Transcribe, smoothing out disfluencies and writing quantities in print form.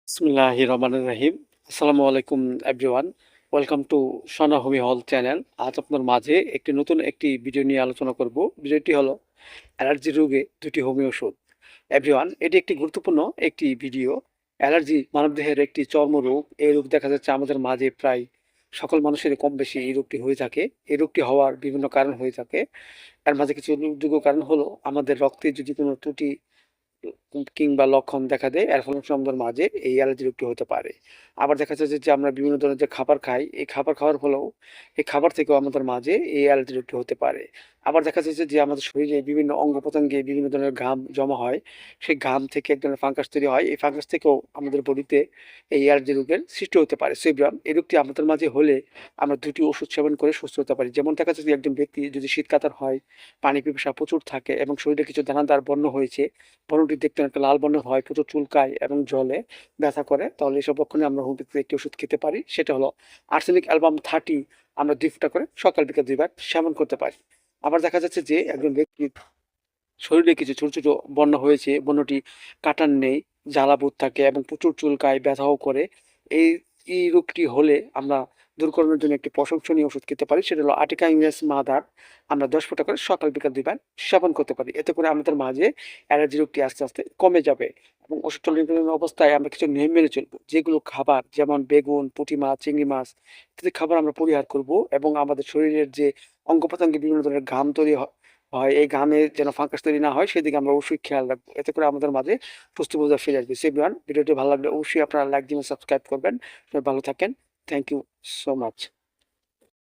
বিসমিল্লাহির রহমানির রহিম। আসসালামু আলাইকুম এভরিওয়ান। ওয়েলকাম টু সোনা হোমি হল চ্যানেল। আজ আপনার মাঝে নতুন একটি ভিডিও নিয়ে আলোচনা করব। ভিডিওটি হলো অ্যালার্জি রোগে 2টি হোমিও ওষুধ। এভরিওয়ান, এটি একটি গুরুত্বপূর্ণ একটি ভিডিও। অ্যালার্জি মানবদেহের একটি চর্মরোগ। এই রোগ দেখা যাচ্ছে আমাদের মাঝে প্রায় সকল মানুষেরই কম বেশি এই রোগটি হয়ে থাকে। এই রোগটি হওয়ার বিভিন্ন কারণ হয়ে থাকে। এর মাঝে কিছু উল্লেখযোগ্য কারণ হলো আমাদের রক্তে যদি কোনো ত্রুটি কিংবা লক্ষণ দেখা দেয়, এর ফলে আমাদের মাঝে এই অ্যালার্জি রোগটি হতে পারে। আবার দেখা যাচ্ছে যে আমরা বিভিন্ন ধরনের যে খাবার খাই, এই খাবার খাওয়ার ফলেও এই খাবার থেকেও আমাদের মাঝে এই অ্যালার্জি রোগটি হতে পারে। আবার দেখা যাচ্ছে যে আমাদের শরীরে বিভিন্ন অঙ্গ প্রত্যঙ্গে বিভিন্ন ধরনের ঘাম জমা হয়, সেই ঘাম থেকে এক ধরনের ফাঙ্গাস তৈরি হয়। এই ফাঙ্গাস থেকেও আমাদের বডিতে এই অ্যালার্জি রোগের সৃষ্টি হতে পারে। সো এবার এই রোগটি আমাদের মাঝে হলে আমরা 2টি ওষুধ সেবন করে সুস্থ হতে পারি। যেমন দেখা যাচ্ছে যে একজন ব্যক্তি যদি শীতকাতর হয়, পানি পিপাসা প্রচুর থাকে এবং শরীরে কিছু দানাদার বর্ণ হয়েছে, বর্ণটি দেখতে অনেকটা লাল বর্ণের হয়, প্রচুর চুলকায় এবং জ্বলে, ব্যথা করে, তাহলে এসব লক্ষণে আমরা হোমিওপ্যাথিতে একটি ওষুধ খেতে পারি। সেটা হলো আর্সেনিক অ্যালবাম 30। আমরা 2 ফুটা করে সকাল বিকাল 2 বার সেবন করতে পারি। আবার দেখা যাচ্ছে যে একজন ব্যক্তির শরীরে কিছু ছোট ছোট বর্ণ হয়েছে, বর্ণটি কাটার নেই, জ্বালাপুত থাকে এবং প্রচুর চুলকায়, ব্যথাও করে। এই এই রোগটি হলে আমরা দূর করানোর জন্য একটি প্রশংসনীয় ওষুধ খেতে পারি। সেটা হলো আটিকা ইউএস মাদার। আমরা 10 ফোঁটা করে সকাল বিকাল 2 বার সেবন করতে পারি। এতে করে আমাদের মাঝে অ্যালার্জি রোগটি আস্তে আস্তে কমে যাবে। এবং ওষুধ চলাকালীন অবস্থায় আমরা কিছু নিয়ম মেনে চলবো। যেগুলো খাবার, যেমন বেগুন, পুঁটি মাছ, চিংড়ি মাছ ইত্যাদি খাবার আমরা পরিহার করব এবং আমাদের শরীরের যে অঙ্গ প্রত্যঙ্গে বিভিন্ন ধরনের ঘাম তৈরি হয়, এই ঘামে যেন ফাঙ্গাস তৈরি না হয় সেদিকে আমরা অবশ্যই খেয়াল রাখবো। এতে করে আমাদের মাঝে সুস্থ বোঝা ফিরে আসবে। সো এভরিওয়ান, ভিডিওটি ভালো লাগলে অবশ্যই আপনারা লাইক দিবেন, সাবস্ক্রাইব করবেন। সবাই ভালো থাকেন। Thank you so much.